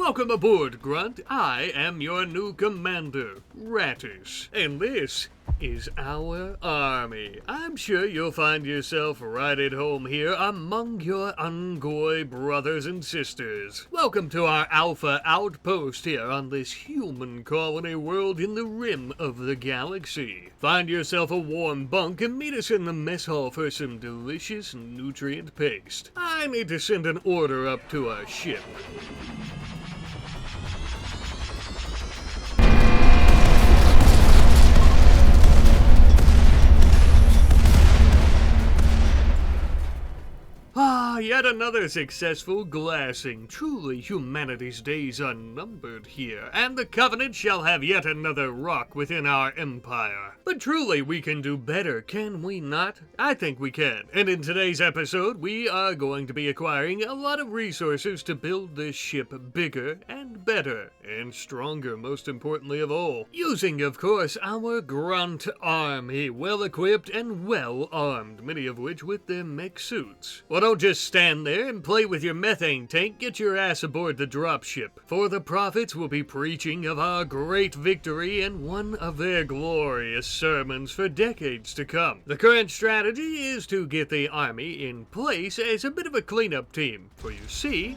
Welcome aboard, Grunt. I am your new commander, Ratish, and this is our army. I'm sure you'll find yourself right at home here among your Ungoy brothers and sisters. Welcome to our Alpha outpost here on this human colony world in the rim of the galaxy. Find yourself a warm bunk and meet us in the mess hall for some delicious nutrient paste. I need to send an order up to our ship. Yet another successful glassing. Truly, humanity's days are numbered here, and the Covenant shall have yet another rock within our empire. But truly, we can do better, can we not? I think we can. And in today's episode, we are going to be acquiring a lot of resources to build this ship bigger and better, and stronger, most importantly of all. Using, of course, our Grunt army, well-equipped and well-armed, many of which with their mech suits. Well, don't just stand there and play with your methane tank. Get your ass aboard the dropship, for the prophets will be preaching of our great victory and one of their glorious sermons for decades to come. The current strategy is to get the army in place as a bit of a cleanup team, for you see,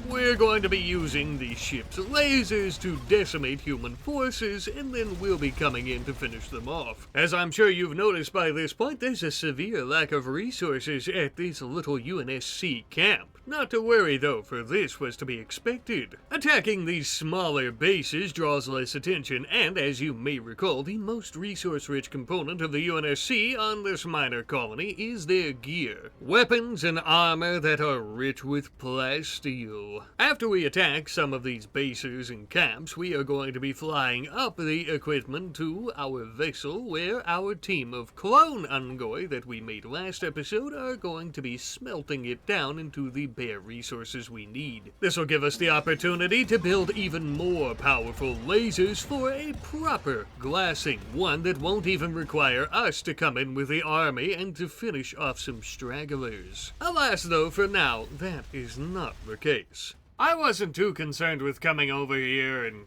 we're going to be using the ship's lasers to decimate human forces, and then we'll be coming in to finish them off. As I'm sure you've noticed by this point, there's a severe lack of resources at this little UNSC camp. Not to worry though, for this was to be expected. Attacking these smaller bases draws less attention, and as you may recall, the most resource-rich component of the UNSC on this minor colony is their gear. Weapons and armor that are rich with plasteel. After we attack some of these bases and camps, we are going to be flying up the equipment to our vessel, where our team of clone Ungoy that we made last episode are going to be smelting it down into the bare resources we need. This will give us the opportunity to build even more powerful lasers for a proper glassing, one that won't even require us to come in with the army and to finish off some stragglers. Alas though, for now, that is not the case. I wasn't too concerned with coming over here and,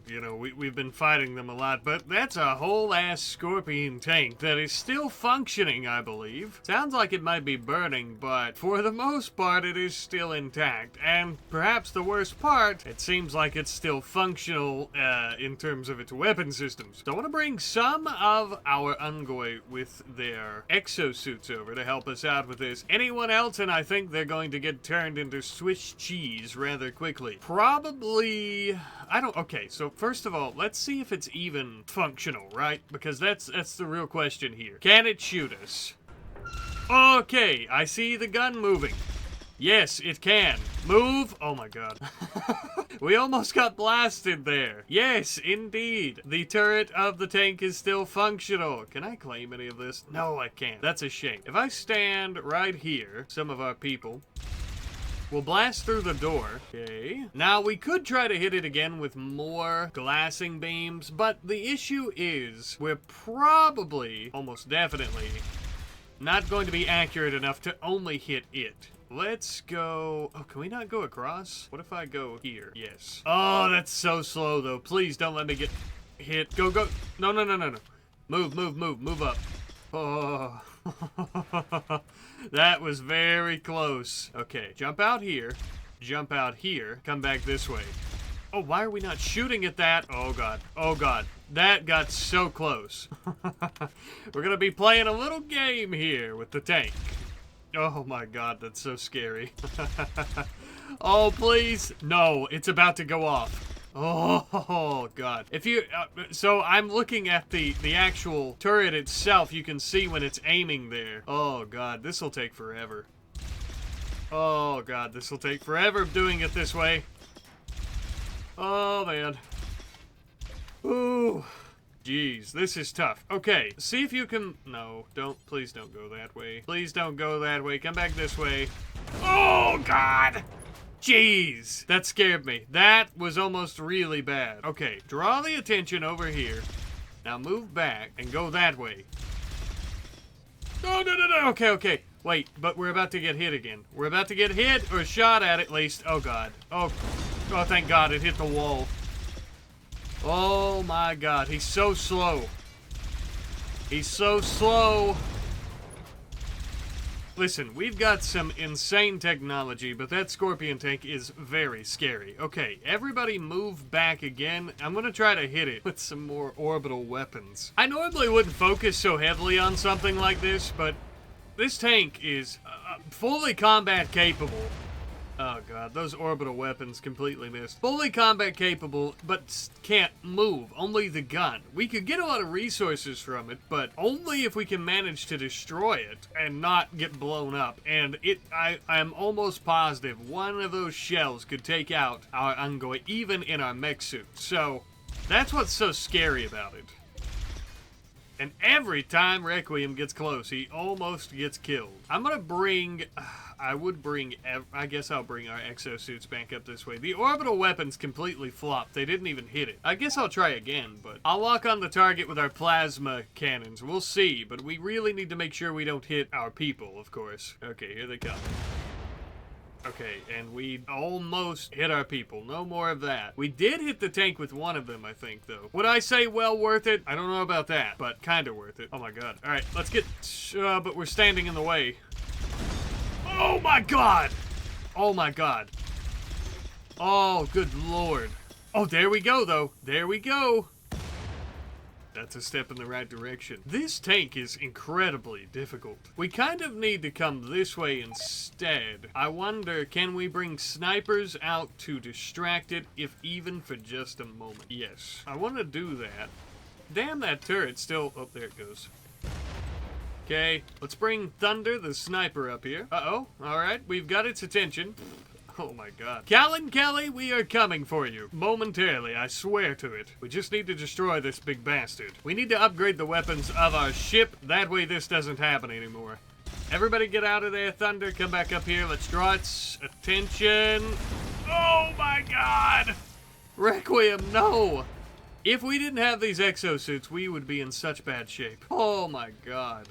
we've been fighting them a lot, but that's a whole-ass scorpion tank that is still functioning, I believe. Sounds like it might be burning, but for the most part, it is still intact. And perhaps the worst part, it seems like it's still functional in terms of its weapon systems. So I want to bring some of our Ungoy with their exosuits over to help us out with this. Anyone else, and I think they're going to get turned into Swiss cheese rather quickly. Probably, okay, so first of all, let's see if it's even functional, right? Because that's the real question here. Can it shoot us? Okay, I see the gun moving. Yes, it can. Move. Oh my god. We almost got blasted there. Yes, indeed. The turret of the tank is still functional. Can I claim any of this? No, I can't. That's a shame. If I stand right here, some of our people we'll blast through the door. Okay. Now, we could try to hit it again with more glassing beams, but the issue is we're probably, almost definitely, not going to be accurate enough to only hit it. Let's go... Oh, can we not go across? What if I go here? Yes. Oh, that's so slow, though. Please don't let me get hit. Go, go. No, no, no, no, no. Move, move, move. Move up. Oh... That was very close. Okay, jump out here, come back this way. Oh, why are we not shooting at that? Oh god, that got so close. We're gonna be playing a little game here with the tank. Oh my god, that's so scary. Oh please, no, it's about to go off. Oh god. If you so I'm looking at the actual turret itself. You can see when it's aiming there. Oh god, this will take forever. Oh god, this will take forever doing it this way. Oh man. Ooh. Jeez, this is tough. Okay, see if you can... No, please don't go that way. Please don't go that way. Come back this way. Oh god! Jeez, that scared me. That was almost really bad. Okay, draw the attention over here. Now move back and go that way. No, no, no, no. Okay, okay. Wait, but we're about to get hit again. We're about to get hit or shot at least. Oh, God. Oh, Oh, thank God, it hit the wall. Oh my God, he's so slow. He's so slow. Listen, we've got some insane technology, but that Scorpion tank is very scary. Okay, everybody move back again. I'm gonna try to hit it with some more orbital weapons. I normally wouldn't focus so heavily on something like this, but this tank is fully combat capable. Oh God, those orbital weapons completely missed. Fully combat capable, but can't move. Only the gun. We could get a lot of resources from it, but only if we can manage to destroy it and not get blown up. And I'm almost positive one of those shells could take out our Ungoy, even in our mech suit. So, that's what's so scary about it. And every time Requiem gets close, he almost gets killed. I'm gonna bring... I guess I'll bring our exosuits back up this way. The orbital weapons completely flopped. They didn't even hit it. I guess I'll try again, but I'll lock on the target with our plasma cannons. We'll see, but we really need to make sure we don't hit our people, of course. Okay, here they come. Okay, and we almost hit our people. No more of that. We did hit the tank with one of them, I think, though. Would I say well worth it? I don't know about that, but kind of worth it. Oh my God. All right, let's get... but we're standing in the way. Oh my God! Oh my God. Oh, good Lord. Oh, there we go, though. There we go. That's a step in the right direction. This tank is incredibly difficult. We kind of need to come this way instead. I wonder, can we bring snipers out to distract it, if even for just a moment? Yes. I want to do that. Damn, that turret still... Oh, there it goes. Okay, let's bring Thunder, the sniper, up here. Uh-oh. All right, we've got its attention. Oh my God. Callan Kelly, we are coming for you. Momentarily, I swear to it. We just need to destroy this big bastard. We need to upgrade the weapons of our ship. That way this doesn't happen anymore. Everybody get out of there. Thunder, come back up here. Let's draw its attention. Oh my God. Requiem, no. If we didn't have these exosuits, we would be in such bad shape. Oh my God.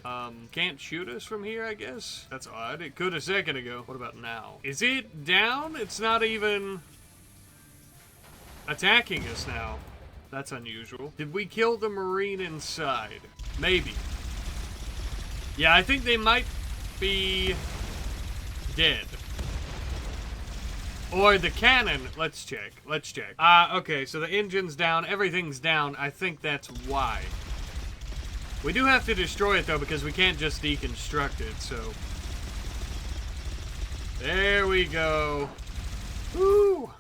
Can't shoot us from here, I guess? That's odd. It could a second ago. What about now? Is it down? It's not even attacking us now. That's unusual. Did we kill the Marine inside? Maybe. Yeah, I think they might be dead. Or the cannon. Let's check. Let's check. Okay, so the engine's down. Everything's down. I think that's why. We do have to destroy it, though, because we can't just deconstruct it, so... There we go. Woo!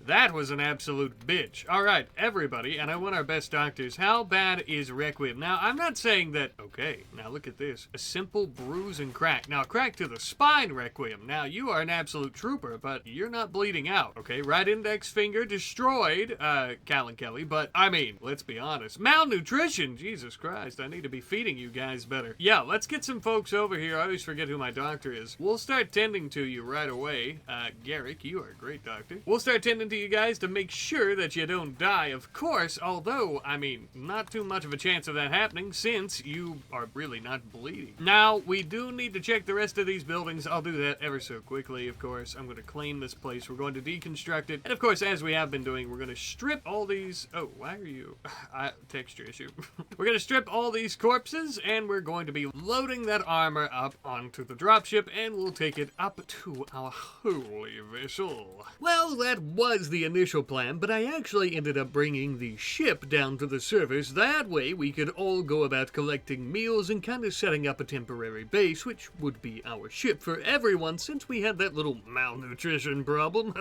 That was an absolute bitch. All right, everybody, and I want our best doctors. How bad is Requiem? Now, I'm not saying that... Okay, now look at this. A simple bruise and crack. Now, crack to the spine, Requiem. Now, you are an absolute trooper, but you're not bleeding out. Okay, right index finger destroyed, Callan Kelly, but, I mean, let's be honest. Malnutrition! Jesus Christ, I need to be feeding you guys better. Yeah, let's get some folks over here. I always forget who my doctor is. We'll start tending to you right away. Garrick, you are a great doctor. We'll start tending to you guys to make sure that you don't die, of course, although, I mean, not too much of a chance of that happening since you are really not bleeding. Now, we do need to check the rest of these buildings. I'll do that ever so quickly, of course. I'm going to clean this place. We're going to deconstruct it. And, of course, as we have been doing, we're going to strip all these... Oh, why are you... texture issue. We're going to strip all these corpses, and we're going to be loading that armor up onto the dropship, and we'll take it up to our holy vessel. Well, that was the initial plan, but I actually ended up bringing the ship down to the surface. That way we could all go about collecting meals and kind of setting up a temporary base, which would be our ship for everyone since we had that little malnutrition problem.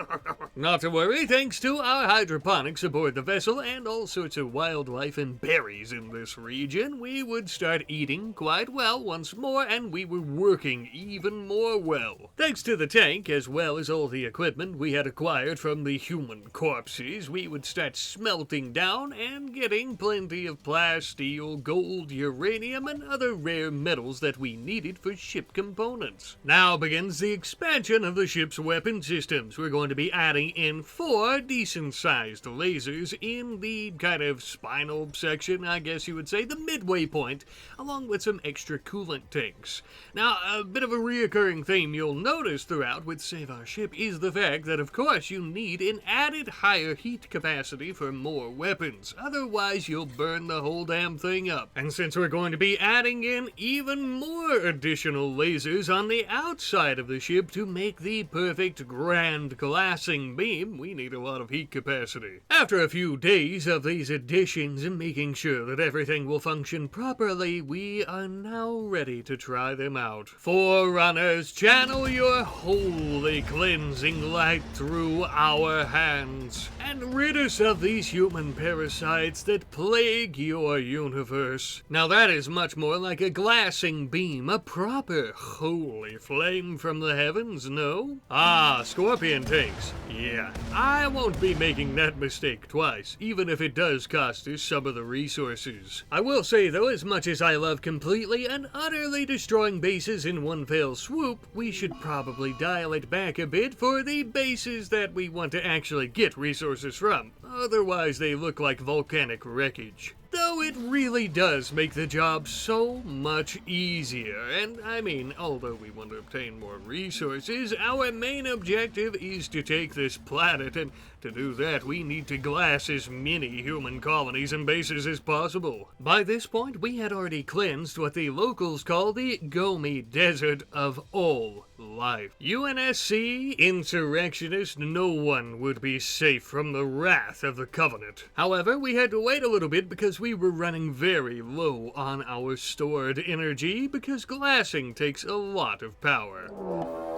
Not to worry, thanks to our hydroponics aboard the vessel and all sorts of wildlife and berries in this region, we would start eating quite well once more, and we were working even more well. Thanks to the tank, as well as all the equipment we had acquired from the human corpses, we would start smelting down and getting plenty of steel, gold, uranium, and other rare metals that we needed for ship components. Now begins the expansion of the ship's weapon systems. We're going to be adding in 4 decent-sized lasers in the kind of spinal section, I guess you would say, the midway point, along with some extra coolant tanks. Now, a bit of a reoccurring theme you'll notice throughout with Save Our Ship is the fact that, of course, you need an added higher heat capacity for more weapons. Otherwise, you'll burn the whole damn thing up. And since we're going to be adding in even more additional lasers on the outside of the ship to make the perfect grand glassing beam, we need a lot of heat capacity. After a few days of these additions and making sure that everything will function properly, we are now ready to try them out. Forerunners, channel your holy cleansing light through our hands and rid us of these human parasites that plague your universe. Now that is much more like a glassing beam, a proper holy flame from the heavens, no? Ah, scorpion tanks. Yeah, I won't be making that mistake twice, even if it does cost us some of the resources. I will say though, as much as I love completely and utterly destroying bases in one fell swoop, we should probably dial it back a bit for the bases that we want to actually get resources from. Otherwise they look like volcanic wreckage. Though it really does make the job so much easier, and I mean, although we want to obtain more resources, our main objective is to take this planet, and to do that we need to glass as many human colonies and bases as possible. By this point, we had already cleansed what the locals call the Gomi Desert of all life. UNSC, insurrectionists, no one would be safe from the wrath of the Covenant. However, we had to wait a little bit because we were running very low on our stored energy because glassing takes a lot of power.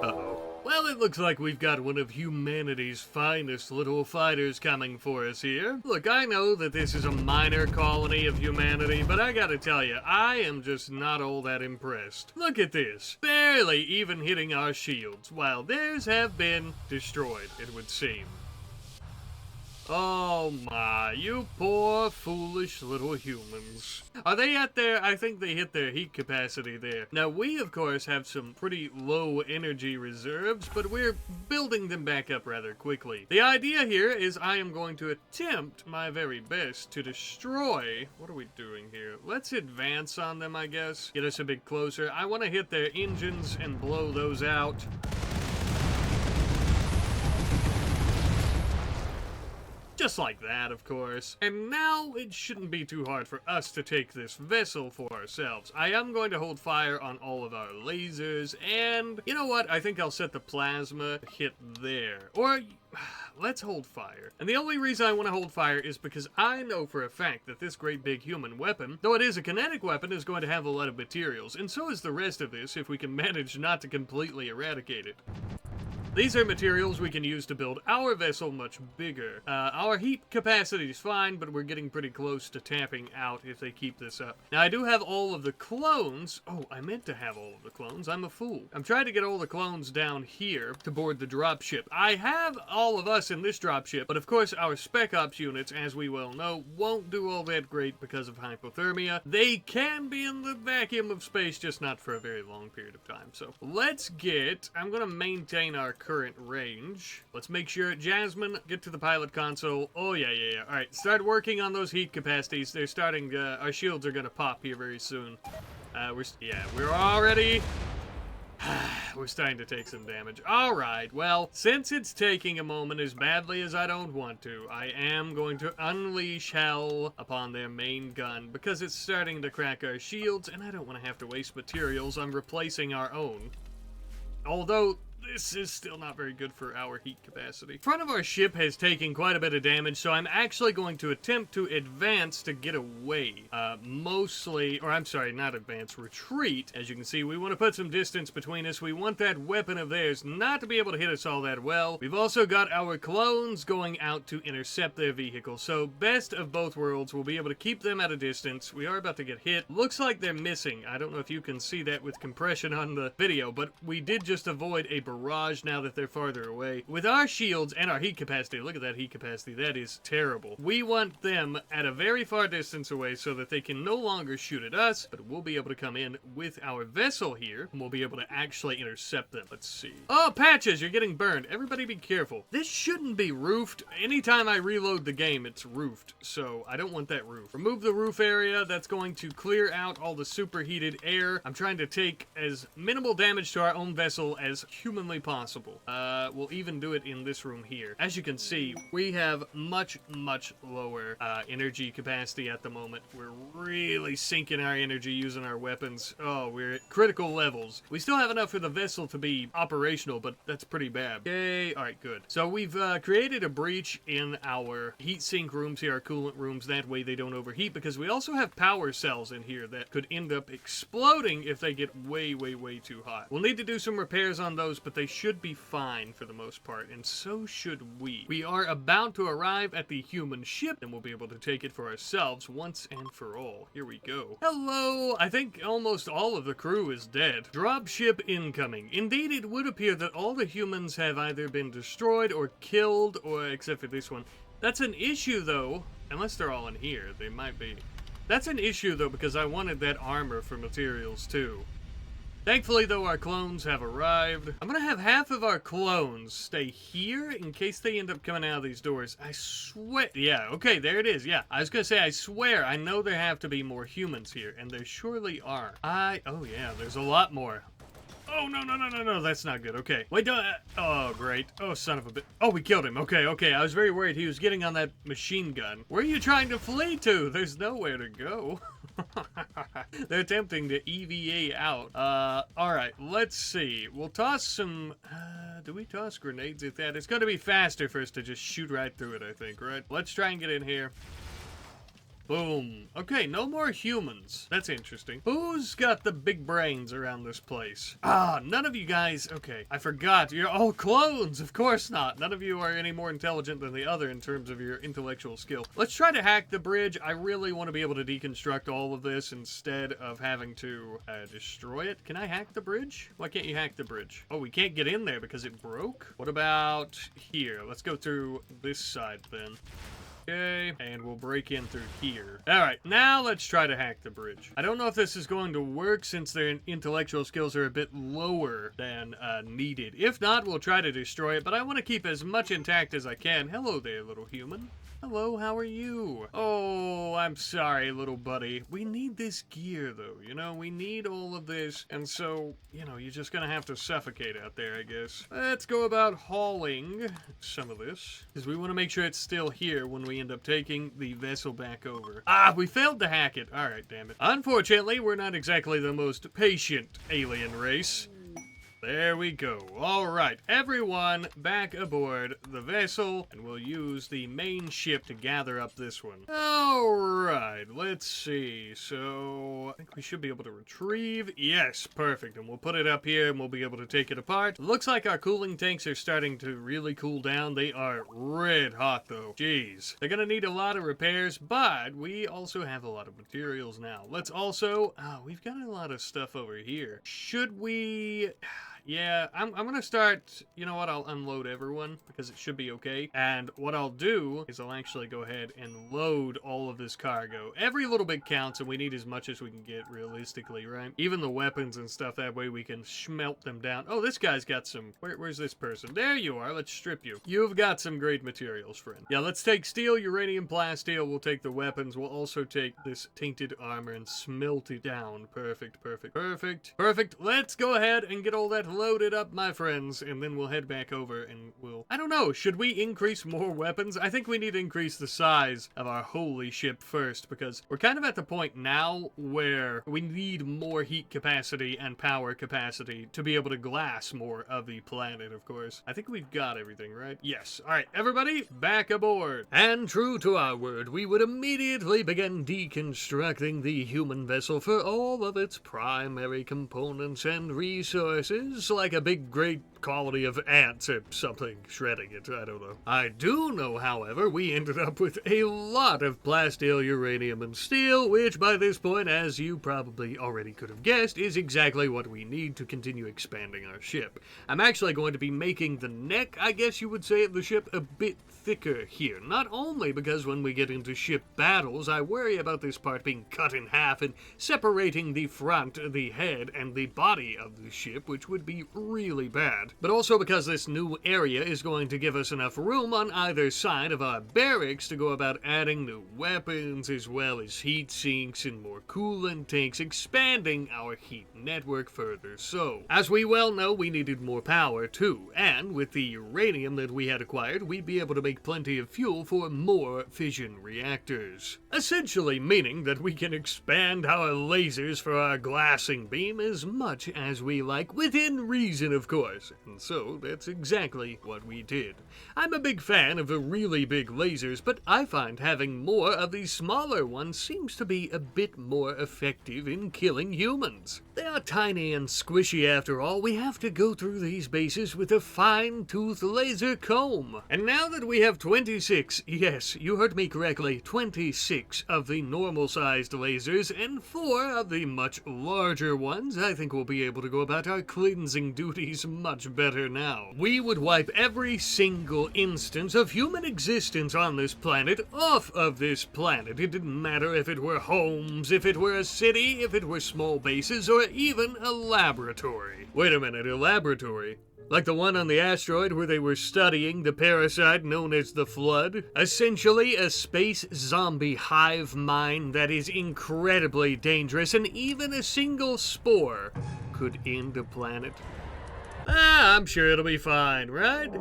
Uh-oh. Well, it looks like we've got one of humanity's finest little fighters coming for us here. Look, I know that this is a minor colony of humanity, but I gotta tell you, I am just not all that impressed. Look at this. Barely even hitting our shields, while theirs have been destroyed, it would seem. Oh my, you poor foolish little humans. Are they at their, I think they hit their heat capacity there. Now we of course have some pretty low energy reserves, but we're building them back up rather quickly. The idea here is I am going to attempt my very best to destroy, what are we doing here? Let's advance on them, I guess. Get us a bit closer. I want to hit their engines and blow those out. Just like that, of course. And now it shouldn't be too hard for us to take this vessel for ourselves. I am going to hold fire on all of our lasers, and you know what? I think I'll set the plasma hit there. Or let's hold fire. And the only reason I want to hold fire is because I know for a fact that this great big human weapon, though it is a kinetic weapon, is going to have a lot of materials. And so is the rest of this if we can manage not to completely eradicate it. These are materials we can use to build our vessel much bigger. Our heat capacity is fine, but we're getting pretty close to tapping out if they keep this up. Now, I do have all of the clones. Oh, I meant to have all of the clones. I'm a fool. I'm trying to get all the clones down here to board the dropship. I have all of us in this dropship, but of course our Spec Ops units, as we well know, won't do all that great because of hypothermia. They can be in the vacuum of space, just not for a very long period of time. So let's get, I'm going to maintain our current range. Let's make sure, Jasmine, get to the pilot console. Oh, yeah. All right, start working on those heat capacities. They're starting, our shields are going to pop here very soon. We're already... We're starting to take some damage. All right, well, since it's taking a moment as badly as I don't want to, I am going to unleash hell upon their main gun because it's starting to crack our shields, and I don't want to have to waste materials on replacing our own. Although, this is still not very good for our heat capacity. Front of our ship has taken quite a bit of damage, so I'm actually going to attempt to advance to get away. Not advance, retreat. As you can see, we want to put some distance between us. We want that weapon of theirs not to be able to hit us all that well. We've also got our clones going out to intercept their vehicle, so best of both worlds, we'll be able to keep them at a distance. We are about to get hit. Looks like they're missing. I don't know if you can see that with compression on the video, but we did just avoid a barrage now that they're farther away. With our shields and our heat capacity, look at that heat capacity, that is terrible. We want them at a very far distance away so that they can no longer shoot at us, but we'll be able to come in with our vessel here, and we'll be able to actually intercept them. Let's see. Oh, Patches, you're getting burned. Everybody be careful. This shouldn't be roofed. Anytime I reload the game, it's roofed, so I don't want that roof. Remove the roof area. That's going to clear out all the superheated air. I'm trying to take as minimal damage to our own vessel as humanly possible. We'll even do it in this room here. As you can see, we have much lower energy capacity at the moment. We're really sinking our energy using our weapons. Oh, we're at critical levels. We still have enough for the vessel to be operational, but that's pretty bad. Okay, all right, good. So we've created a breach in our heat sink rooms here, our coolant rooms. That way they don't overheat, because we also have power cells in here that could end up exploding if they get way too hot. We'll need to do some repairs on those, but they should be fine for the most part, and so should we. We are about to arrive at the human ship, and we'll be able to take it for ourselves once and for all. Here we go. Hello! I think almost all of the crew is dead. Dropship incoming. Indeed, it would appear that all the humans have either been destroyed or killed, or except for this one. That's an issue, though. Unless they're all in here, they might be. That's an issue, though, because I wanted that armor for materials, too. Thankfully, though, our clones have arrived. I'm gonna have half of our clones stay here in case they end up coming out of these doors. I swear. Yeah, okay, there it is. Yeah, I was gonna say, I swear, I know there have to be more humans here, and there surely are. Oh yeah, there's a lot more. Oh, no, that's not good. Okay. Wait, oh, great. Oh, son of a bitch. Oh, we killed him. Okay. I was very worried he was getting on that machine gun. Where are you trying to flee to? There's nowhere to go. They're attempting to EVA out. Alright, let's see. We'll toss some... do we toss grenades at that? It's gonna be faster for us to just shoot right through it, I think, right? Let's try and get in here. Boom. Okay, no more humans. That's interesting. Who's got the big brains around this place? None of you guys... Okay, I forgot. You're all clones. Of course not. None of you are any more intelligent than the other in terms of your intellectual skill. Let's try to hack the bridge. I really want to be able to deconstruct all of this instead of having to destroy it. Can I hack the bridge? Why can't you hack the bridge? Oh, we can't get in there because it broke? What about here? Let's go through this side then. Okay, and we'll break in through here. Alright, now let's try to hack the bridge. I don't know if this is going to work since their intellectual skills are a bit lower than needed. If not, we'll try to destroy it, but I want to keep as much intact as I can. Hello there, little human. Hello, how are you? Oh, I'm sorry, little buddy. We need this gear, though, you know? We need all of this, and so, you know, you're just gonna have to suffocate out there, I guess. Let's go about hauling some of this, because we want to make sure it's still here when we end up taking the vessel back over. We failed to hack it. Alright, damn it. Unfortunately, we're not exactly the most patient alien race. There we go. All right, everyone back aboard the vessel, and we'll use the main ship to gather up this one. All right, let's see. So I think we should be able to retrieve. Yes, perfect. And we'll put it up here, and we'll be able to take it apart. Looks like our cooling tanks are starting to really cool down. They are red hot, though. Jeez. They're gonna need a lot of repairs, but we also have a lot of materials now. Let's also... we've got a lot of stuff over here. Should we... Yeah, I'm gonna start, you know what, I'll unload everyone, because it should be okay. And what I'll do is I'll actually go ahead and load all of this cargo. Every little bit counts, and we need as much as we can get realistically, right? Even the weapons and stuff, that way we can smelt them down. Oh, this guy's got some... Where's this person? There you are, let's strip you. You've got some great materials, friend. Yeah, let's take steel, uranium, plasteel, we'll take the weapons, we'll also take this tainted armor and smelt it down. Perfect. Let's go ahead and get all that loaded up, my friends, and then we'll head back over and we'll... I don't know, should we increase more weapons? I think we need to increase the size of our holy ship first, because we're kind of at the point now where we need more heat capacity and power capacity to be able to glass more of the planet, of course. I think we've got everything, right? Yes. Alright, everybody, back aboard. And true to our word, we would immediately begin deconstructing the human vessel for all of its primary components and resources, like a big, great colony of ants or something shredding it, I don't know. I do know, however, we ended up with a lot of plasteel uranium and steel, which by this point, as you probably already could have guessed, is exactly what we need to continue expanding our ship. I'm actually going to be making the neck, I guess you would say, of the ship a bit thicker here. Not only because when we get into ship battles, I worry about this part being cut in half and separating the front, the head, and the body of the ship, which would be really bad, but also because this new area is going to give us enough room on either side of our barracks to go about adding new weapons, as well as heat sinks and more coolant tanks, expanding our heat network further. So, as we well know, we needed more power too, and with the uranium that we had acquired, we'd be able to make plenty of fuel for more fission reactors. Essentially meaning that we can expand our lasers for our glassing beam as much as we like, within reason of course, and so that's exactly what we did. I'm a big fan of the really big lasers, but I find having more of these smaller ones seems to be a bit more effective in killing humans. They are tiny and squishy after all. We have to go through these bases with a fine-tooth laser comb. And now that we have 26, yes, you heard me correctly, 26 of the normal-sized lasers and 4 of the much larger ones, I think we'll be able to go about our cleansing duties much better now. We would wipe every single instance of human existence on this planet off of this planet. It didn't matter if it were homes, if it were a city, if it were small bases, or even a laboratory. Wait a minute, a laboratory? Like the one on the asteroid where they were studying the parasite known as the Flood? Essentially a space zombie hive mind that is incredibly dangerous, and even a single spore could end a planet. I'm sure it'll be fine, right?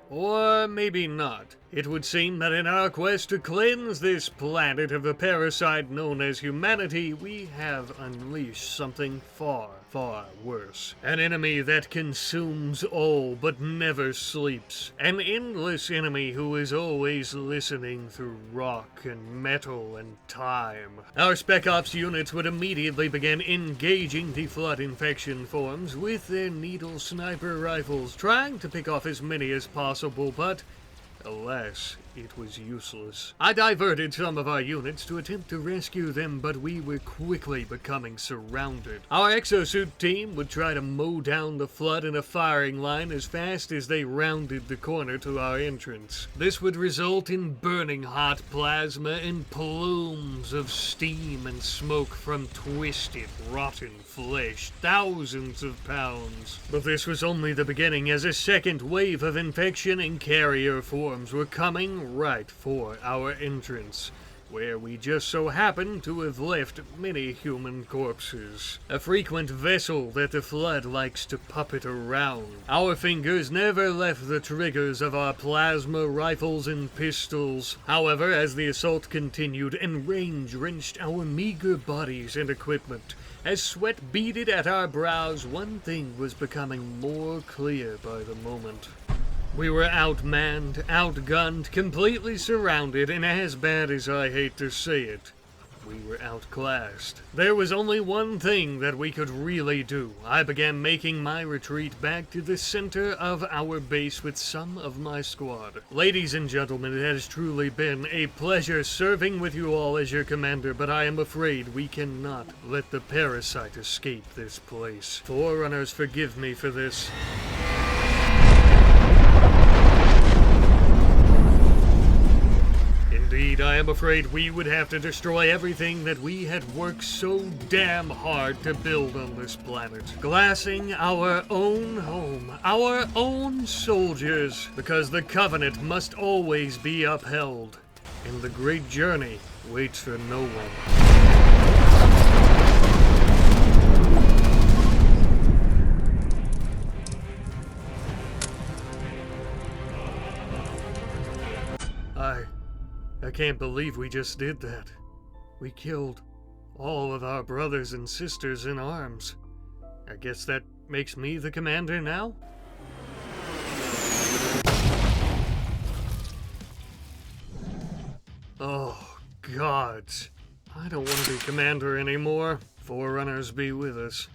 Or maybe not. It would seem that in our quest to cleanse this planet of the parasite known as humanity, we have unleashed something far, far worse. An enemy that consumes all but never sleeps. An endless enemy who is always listening through rock and metal and time. Our Spec Ops units would immediately begin engaging the Flood infection forms with their needle sniper rifles, trying to pick off as many as possible, but alas, it was useless. I diverted some of our units to attempt to rescue them, but we were quickly becoming surrounded. Our exosuit team would try to mow down the Flood in a firing line as fast as they rounded the corner to our entrance. This would result in burning hot plasma and plumes of steam and smoke from twisted, rotten flesh, thousands of pounds. But this was only the beginning, as a second wave of infection and carrier forms were coming right for our entrance, where we just so happened to have left many human corpses. A frequent vessel that the Flood likes to puppet around. Our fingers never left the triggers of our plasma rifles and pistols. However, as the assault continued and range wrenched our meager bodies and equipment, as sweat beaded at our brows, one thing was becoming more clear by the moment. We were outmanned, outgunned, completely surrounded, and as bad as I hate to say it, we were outclassed. There was only one thing that we could really do. I began making my retreat back to the center of our base with some of my squad. Ladies and gentlemen, it has truly been a pleasure serving with you all as your commander, but I am afraid we cannot let the parasite escape this place. Forerunners, forgive me for this. Indeed, I am afraid we would have to destroy everything that we had worked so damn hard to build on this planet. Glassing our own home, our own soldiers, because the Covenant must always be upheld, and the great journey waits for no one. I can't believe we just did that. We killed all of our brothers and sisters in arms. I guess that makes me the commander now? Oh, God. I don't want to be commander anymore. Forerunners be with us.